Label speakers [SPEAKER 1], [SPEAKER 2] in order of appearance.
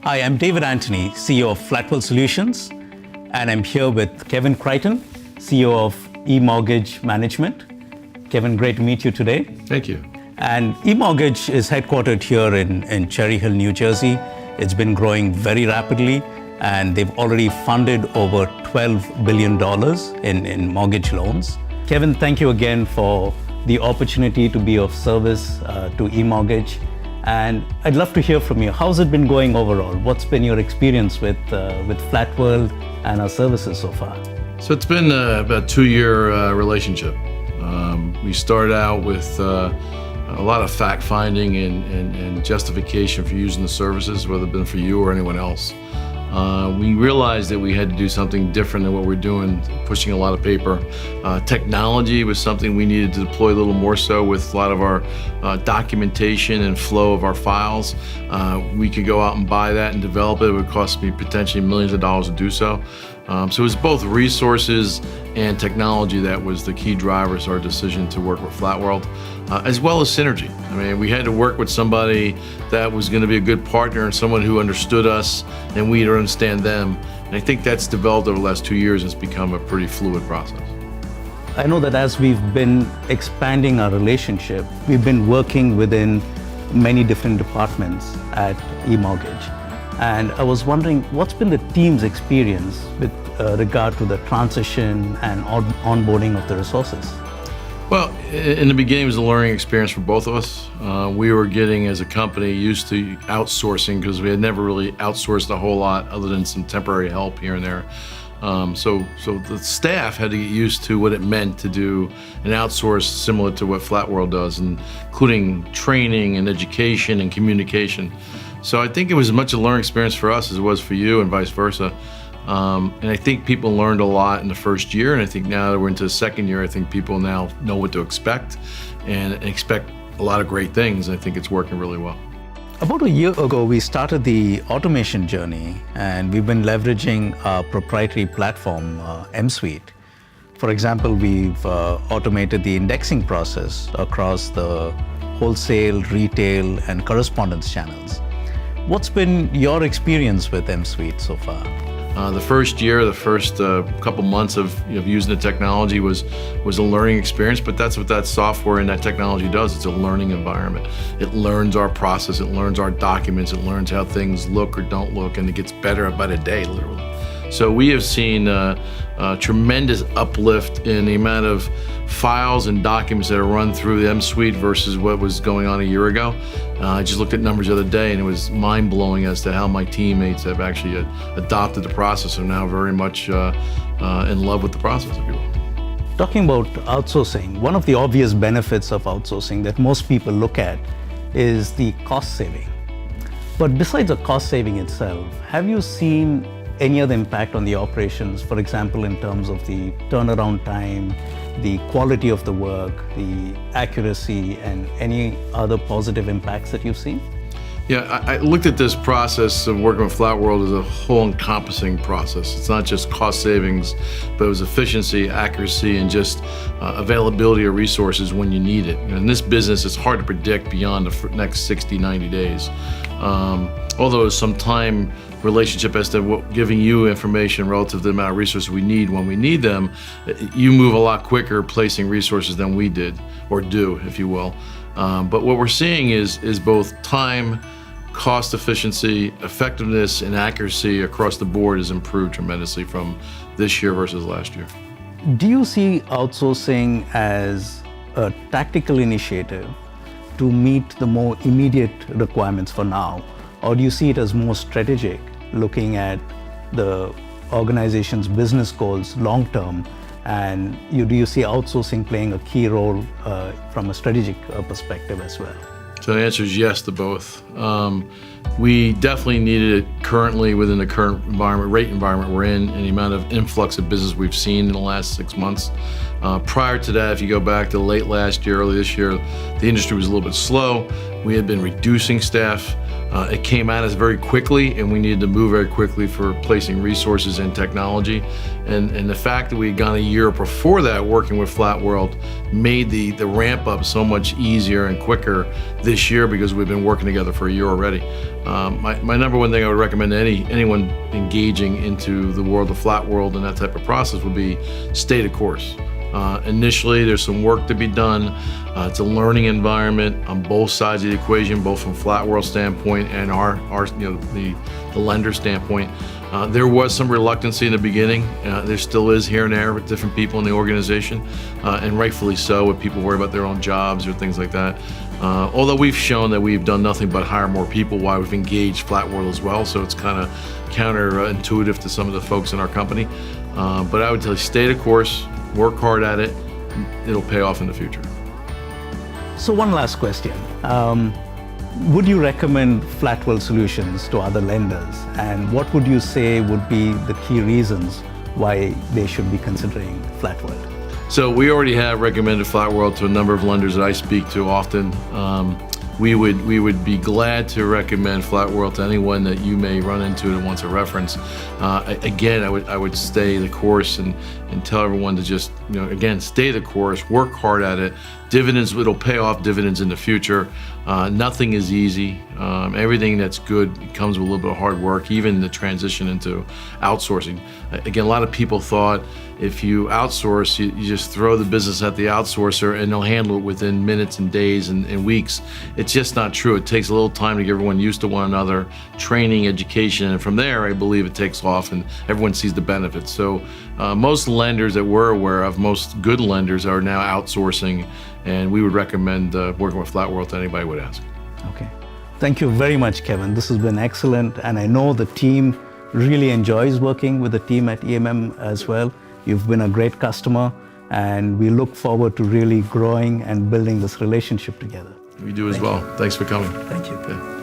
[SPEAKER 1] Hi, I'm David Anthony, CEO of Flatworld Solutions, and I'm here with Kevin Crichton, CEO of eMortgage Management. Kevin, great to meet you today.
[SPEAKER 2] Thank you.
[SPEAKER 1] And eMortgage is headquartered here in Cherry Hill, New Jersey. It's been growing very rapidly, and they've already funded over $12 billion in mortgage loans. Kevin, thank you again for the opportunity to be of service to eMortgage. And I'd love to hear from you. How's it been going overall? What's been your experience with Flatworld and our services so far?
[SPEAKER 2] So it's been about a 2-year relationship. We started out with a lot of fact finding and justification for using the services, whether it been for you or anyone else. We realized that we had to do something different than what we're doing, pushing a lot of paper. Technology was something we needed to deploy a little more so with a lot of our documentation and flow of our files. We could go out and buy that and develop it. It would cost me potentially millions of dollars to do so. So it was both resources and technology that was the key drivers to our decision to work with Flatworld, as well as synergy. I mean, we had to work with somebody that was going to be a good partner and someone who understood us and we to understand them. And I think that's developed over the last 2 years and it's become a pretty fluid process.
[SPEAKER 1] I know that as we've been expanding our relationship, we've been working within many different departments at eMortgage. And I was wondering, what's been the team's experience with regard to the transition and onboarding of the resources?
[SPEAKER 2] Well, in the beginning, it was a learning experience for both of us. We were getting, as a company, used to outsourcing because we had never really outsourced a whole lot other than some temporary help here and there. So the staff had to get used to what it meant to do an outsource similar to what Flatworld does, including training and education and communication. So I think it was as much a learning experience for us as it was for you and vice versa. And I think people learned a lot in the first year, and I think now that we're into the second year, I think people now know what to expect and expect a lot of great things. I think it's working really well.
[SPEAKER 1] About a year ago, we started the automation journey, and we've been leveraging our proprietary platform, M-Suite. For example, we've automated the indexing process across the wholesale, retail, and correspondence channels. What's been your experience with M-Suite so far?
[SPEAKER 2] The first year, the first couple months of using the technology was a learning experience, but that's what that software and that technology does. It's a learning environment. It learns our process, it learns our documents, it learns how things look or don't look, and it gets better about a day, literally. So we have seen a tremendous uplift in the amount of files and documents that are run through the M-Suite versus what was going on a year ago. I just looked at numbers the other day and it was mind-blowing as to how my teammates have actually adopted the process and now very much in love with the process, if you will.
[SPEAKER 1] Talking about outsourcing, one of the obvious benefits of outsourcing that most people look at is the cost saving. But besides the cost saving itself, have you seen any other impact on the operations, for example, in terms of the turnaround time, the quality of the work, the accuracy, and any other positive impacts that you've seen?
[SPEAKER 2] Yeah, I looked at this process of working with Flatworld as a whole encompassing process. It's not just cost savings, but it was efficiency, accuracy, and just availability of resources when you need it. In this business, it's hard to predict beyond the next 60, 90 days. Although there's some time relationship as to giving you information relative to the amount of resources we need when we need them, you move a lot quicker placing resources than we did, or do, if you will. But what we're seeing is both time, cost efficiency, effectiveness, and accuracy across the board has improved tremendously from this year versus last year.
[SPEAKER 1] Do you see outsourcing as a tactical initiative to meet the more immediate requirements for now? Or do you see it as more strategic, looking at the organization's business goals long term? And do you see outsourcing playing a key role from a strategic perspective as well?
[SPEAKER 2] So the answer is yes to both. We definitely needed it currently within the current rate environment we're in, and the amount of influx of business we've seen in the last 6 months. Prior to that, if you go back to late last year, early this year, the industry was a little bit slow. We had been reducing staff. It came at us very quickly, and we needed to move very quickly for placing resources and technology. And the fact that we had gone a year before that working with Flatworld made the ramp up so much easier and quicker this year because we've been working together for a year already. My number one thing I would recommend to anyone engaging into the world of Flatworld and that type of process would be stay the course. Initially, there's some work to be done. It's a learning environment on both sides of the equation, both from Flatworld standpoint and our the lender standpoint. There was some reluctancy in the beginning. There still is here and there with different people in the organization, and rightfully so, with people worry about their own jobs or things like that. Although we've shown that we've done nothing but hire more people while we've engaged Flatworld as well, so it's kind of counterintuitive to some of the folks in our company. But I would tell you, stay the course, work hard at it, it'll pay off in the future.
[SPEAKER 1] So one last question. Would you recommend Flatworld Solutions to other lenders? And what would you say would be the key reasons why they should be considering Flatworld?
[SPEAKER 2] So we already have recommended Flatworld to a number of lenders that I speak to often. We would be glad to recommend Flatworld to anyone that you may run into that wants a reference. Again, I would stay the course and tell everyone to just, again, stay the course, work hard at it. Dividends, it'll pay off dividends in the future. Nothing is easy. Everything that's good comes with a little bit of hard work, even the transition into outsourcing. Again, a lot of people thought if you outsource, you just throw the business at the outsourcer and they'll handle it within minutes and days and weeks. It's just not true. It takes a little time to get everyone used to one another, training, education, and from there, I believe it takes off and everyone sees the benefits. So most lenders that we're aware of, most good lenders are now outsourcing, and we would recommend working with Flatworld to anybody would ask.
[SPEAKER 1] Okay. Thank you very much, Kevin. This has been excellent, and I know the team really enjoys working with the team at EMM as well. You've been a great customer, and we look forward to really growing and building this relationship together.
[SPEAKER 2] We do as well. Thanks for coming.
[SPEAKER 1] Thank you.
[SPEAKER 2] Okay.